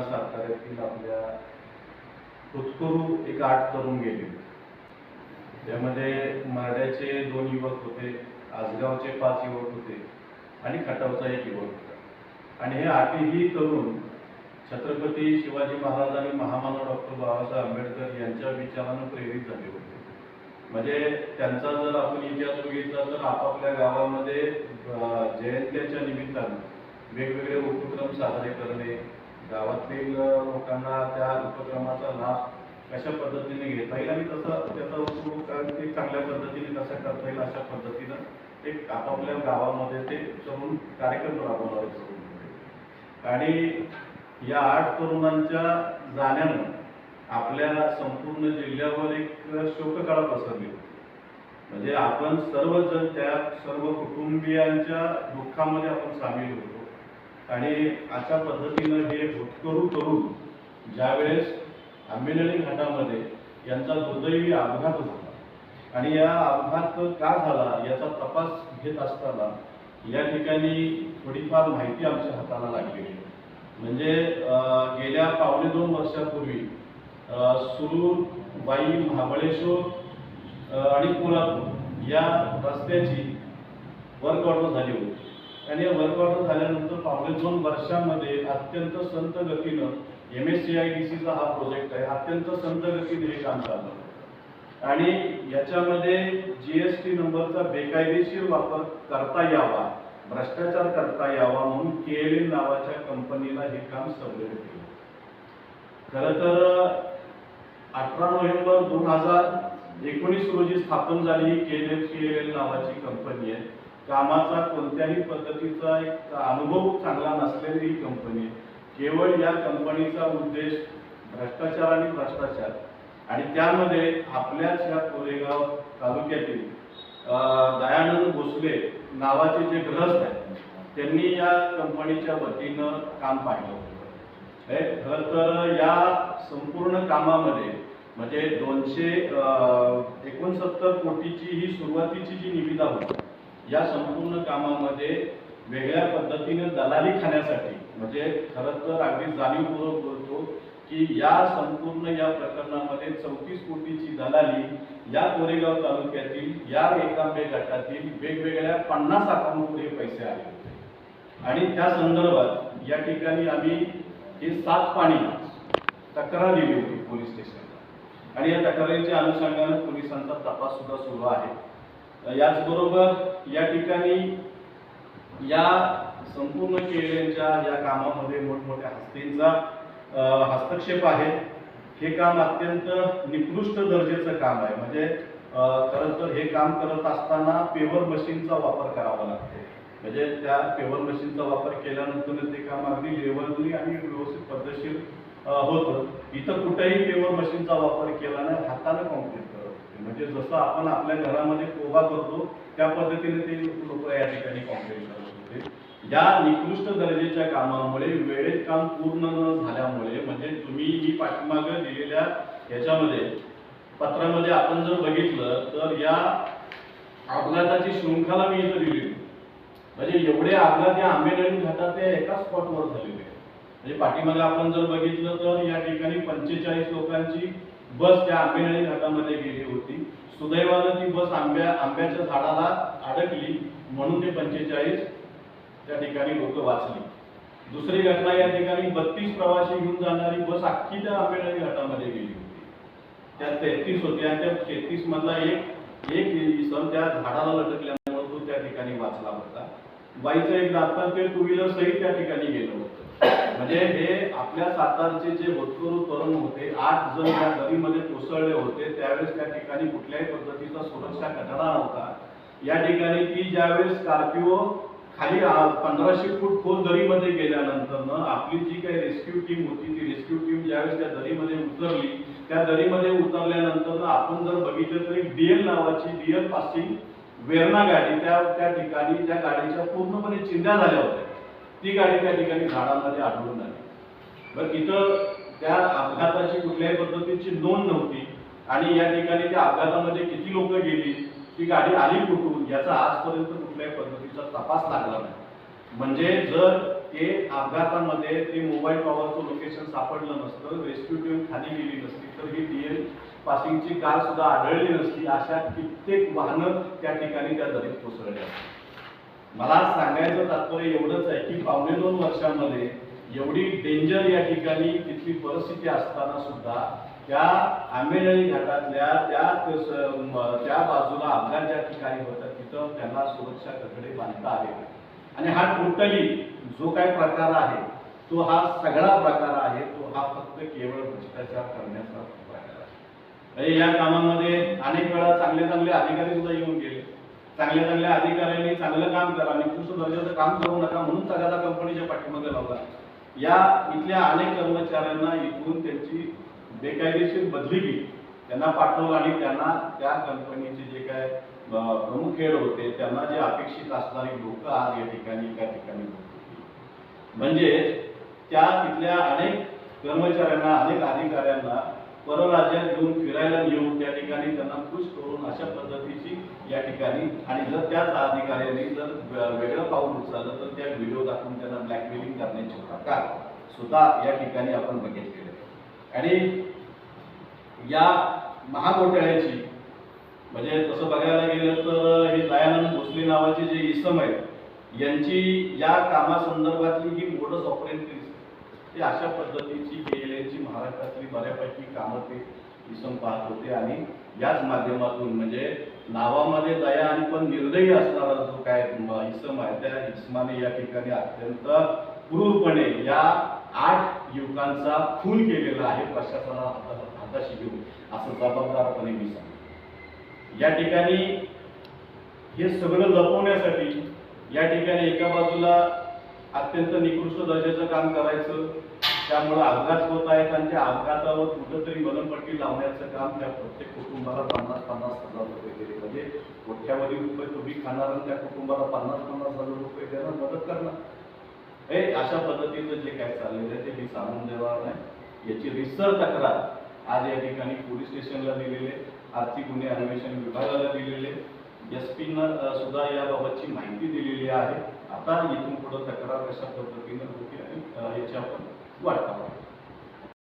साताऱ्यातील आपल्या होतकरू एक 8 तरुण गेले. त्यामध्ये मारड्याचे 2 युवक होते, आसगावचे 5 युवक होते आणि खटावचा 1 युवक होता. आणि हे 8ही तरुण छत्रपती शिवाजी महाराज आणि महामानव डॉक्टर बाबासाहेब आंबेडकर यांच्या विचारानं प्रेरित झाले होते. म्हणजे त्यांचा जर आपण इतिहास बघितला तर आपापल्या गावामध्ये जयंत्याच्या निमित्तानं वेगवेगळे उपक्रम साजरे करणे, गावातील लोकांना त्या उपक्रमाचा लाभ कशा पद्धतीने घेता येईल आणि त्याचा उपयोग ते चांगल्या पद्धतीने कसा करता येईल अशा पद्धतीनं एक आपापल्या गावामध्ये ते तरुण कार्यक्रम राबवणारे तरुण होते. आणि या 8 तरुणांच्या जाण्यानं आपल्या संपूर्ण जिल्ह्यावर एक शोककळा पसरली होती. म्हणजे आपण सर्वजण त्या सर्व कुटुंबियांच्या दुःखामध्ये आपण सामील होतो. आणि अशा पद्धतीनं हे होतकरू तरुण ज्यावेळेस आंबेनळी घाटामध्ये यांचा दुर्दैवी अपघात झाला आणि या अपघात का झाला याचा तपास घेत असताना या ठिकाणी थोडीफार माहिती आमच्या हाताला लागली. म्हणजे गेल्या 2.5 वर्षापूर्वी सुरूर, वाई, महाबळेश्वर आणि कोल्हापूर या रस्त्याची वर्क ऑर्डर झाली होती. आणि या वर्क ऑर्डर झाल्यानंतर 2.5 वर्षामध्ये अत्यंत संत गतीनं MSCIDCचा हा प्रोजेक्ट आहे, अत्यंत संत गतीने हे काम चाललं आणि याच्यामध्ये GST नंबरचा बेकायदेशीर वापर करता यावा, भ्रष्टाचार करता यावा म्हणून KLN नावाच्या कंपनीला हे काम सबलेट केलं. खरं तर 18 नोव्हेंबर 2019 रोजी स्थापन झाली ही KLN नावाची कंपनी आहे. कामाचा कोणत्याही पद्धतीचा एक अनुभव चांगला नसलेली ही कंपनी आहे. केवळ या कंपनीचा उद्देश भ्रष्टाचार आणि भ्रष्टाचार आणि त्यामध्ये आपल्याच या कोरेगाव तालुक्यातील दयानंद भोसले नावाचे जे गृहस्थ आहेत त्यांनी या कंपनीच्या वतीनं काम पाहिलं होतं. खरं तर या संपूर्ण कामामध्ये म्हणजे 269 कोटीची ही सुरुवातीची जी निविदा होती, या संपूर्ण कामामध्ये वेगळ्या पद्धतीने दलाली खाण्यासाठी म्हणजे खरं तर अगदी जाणीवपूर्वक बोलतो की या संपूर्ण या प्रकरणामध्ये 34 कोटीची दलाली या कोरेगाव तालुक्यातील या एकांबे गटातील वेगवेगळ्या 50 अकाउंटमध्ये पैसे आले होते. आणि त्या संदर्भात या ठिकाणी आम्ही हे 7 पाणी तक्रार दिली होती पोलीस स्टेशनला आणि या तक्रारीच्या अनुषंगाने पोलिसांचा तपास सुद्धा सुरू आहे. याचबरोबर या ठिकाणी या संपूर्ण KLNच्या या कामामध्ये मोठमोठ्या हस्तींचा हस्तक्षेप आहे. हे काम अत्यंत निकृष्ट दर्जाचं काम आहे. म्हणजे खरं तर हे काम करत असताना पेवर मशीनचा वापर करावा लागतो. म्हणजे त्या पेवर मशीनचा वापर केल्यानंतर ते काम अगदी लेवलली आणि व्यवस्थित पद्धतशीर होतं. इथं कुठेही पेवर मशीनचा वापर केला नाही, हाताने कॉन्क्रीट करत होते. म्हणजे जसं आपण आपल्या घरामध्ये कोबा करतो त्या पद्धतीने ते लोक या ठिकाणी कॉन्क्रीट करत होते. या निकृष्ट दर्जाच्या कामामुळे वेळेत काम पूर्ण न झाल्यामुळे म्हणजे तुम्ही ही पाठीमागे दिलेल्या याच्यामध्ये पत्रामध्ये आपण जर बघितलं तर या अपघाताची शृंखला मी इथं दिली. म्हणजे एवढे अपघात या आंबेनळी घाटात एका स्पॉटवर झालेले. म्हणजे पाठीमागे आपण जर बघितलं तर या ठिकाणी 45 लोकांची बस त्या आंबेनळी घाटामध्ये गेली होती. सुदैवानं ती बस आंब्याच्या झाडाला अडकली म्हणून ते 45 त्या ठिकाणी लोक वाचली. दुसरी घटना या ठिकाणी 32 प्रवासी घेऊन जाणारी बस अख्खी त्या आंबेनळी घाटामध्ये गेली होती. त्यात 33 होते आणि त्या 33 मधला एक इसम त्या झाडाला लटकल्यामुळे तो त्या ठिकाणी वाचला होता. बाईचं एक दाम्पत्य 2 व्हीलर सहित त्या ठिकाणी गेलं होतं. म्हणजे हे आपल्या सातारचे जे होतकरू तरुण होते 8 जण त्या नदीमध्ये कोसळले होते. त्यावेळेस त्या ठिकाणी कुठल्याही पद्धतीचा सुरक्षा कठडा नव्हता. या ठिकाणी ती ज्यावेळेस स्कॉर्पिओ खाली 1500 फूट खोल दरीमध्ये गेल्यानंतर आपली जी काही रेस्क्यू टीम होती ती रेस्क्यू टीम ज्यावेळेस त्या दरीमध्ये उतरली, त्या दरीमध्ये उतरल्यानंतर आपण जर बघितलं तर एक DL नावाची DL पासिंग वेरणा गाडी त्या ठिकाणी त्या गाडीच्या पूर्णपणे चिंध्या झाल्या होत्या. ती गाडी त्या ठिकाणी झाडामध्ये आढळून आली. बरं, इथं त्या अपघाताची कुठल्याही पद्धतीची नोंद नव्हती आणि या ठिकाणी त्या अपघातामध्ये किती लोक गेली, ती गाडी आली कुठून याचा आजपर्यंत कुठल्याही पद्धतीचा तपास लागला नाही. म्हणजे जर ते अपघातामध्ये ते मोबाईल टॉवरचं लोकेशन सापडलं नसतं, रेस्क्यू टीम खाली गेली नसती तर ही DL पासिंगची कार सुद्धा आढळली नसती. अशा कित्येक वाहनं त्या ठिकाणी त्या दरीत कोसळल्या असतात. मला सांगायचं तात्पर्य एवढंच आहे की 2.5 वर्षांमध्ये एवढी डेंजर या ठिकाणी तिथली परिस्थिती असताना सुद्धा त्या आंबेनळी घाटातल्या त्या बाजूला अपघात ज्या ठिकाणी होता तिथं त्यांना सुरक्षा कठडे बांधता आले. आणि हा टोटली जो काही प्रकार आहे तो हा सगळा प्रकार आहे तो हा फक्त केवळ भ्रष्टाचार करण्याचा प्रकार आहे. या कामामध्ये अनेक वेळा चांगले चांगले अधिकारी सुद्धा येऊन गेले. चांगल्या अधिकाऱ्यांनी चांगलं काम करा, निकृष्ट दर्जाचं काम करू नका म्हणून सगळ्या कंपनीच्या पाठीमागे लावला. या इथल्या अनेक कर्मचाऱ्यांना इथून त्यांची बेकायदेशीर बदली केली, त्यांना पाठवलं आणि त्यांना त्या कंपनीचे जे काय प्रमुख हेड होते त्यांना जे अपेक्षित असणारी लोक आज या ठिकाणी एका ठिकाणी होती. म्हणजे त्या तिथल्या अनेक कर्मचाऱ्यांना अनेक अधिकाऱ्यांना परराज्यात घेऊन फिरायला नेऊन त्या ठिकाणी त्यांना खुश करून अशा पद्धतीची या ठिकाणी आणि जर त्याच अधिकाऱ्यांनी जर वेगळं पाऊल उचललं तर त्या व्हिडिओ दाखवून त्यांना ब्लॅकमेलिंग करण्याचे प्रकार सुद्धा या ठिकाणी आपण बघितलेले. आणि या महाघोटाळ्याची म्हणजे तसं बघायला गेलं तर हे दयानंद भोसले नावाचे जे इसम आहेत यांची या कामासंदर्भातली ही मोडस ऑपरेंडी ते अशा पद्धतीची केलेली महाराष्ट्रातली बऱ्यापैकी कामं ते इसम पाहत होते. आणि याच माध्यमातून म्हणजे नावामध्ये दया आणि पण निर्दयी असणारा जो काय इसम आहे त्या इसमाने या ठिकाणी अत्यंत क्रूरपणे या 8 युवकांचा खून केलेला आहे प्रशासनाला हाताशी घेऊन, असं जबाबदारपणे मी सांगतो. या ठिकाणी हे सगळं लपवण्यासाठी या ठिकाणी एका बाजूला अत्यंत निकृष्ट दर्जाचं काम करायचं, त्यामुळे अपघात होत आहेत आणि त्या अपघातावर कुठंतरी मलमपट्टी लावण्याचं काम त्या प्रत्येक कुटुंबाला 50-50 हजार रुपये दिले. म्हणजे कोट्यावधी रुपये तुम्ही खाणार आणि त्या कुटुंबाला 50-50 हजार रुपये देणं मदत करणार. हे अशा पद्धतीचं जे काय चाललेलं आहे ते मी सांगून देणार नाही. याची रिसर तक्रार आज या ठिकाणी पोलीस स्टेशनला दिलेले, आर्थिक गुन्हे अन्वेषण विभागाला दिलेले, SP-नं सुद्धा याबाबतची माहिती दिलेली आहे. आता इथून पुढे तक्रार कशा पद्धतीने होती आणि याची आपण वाट पाहू.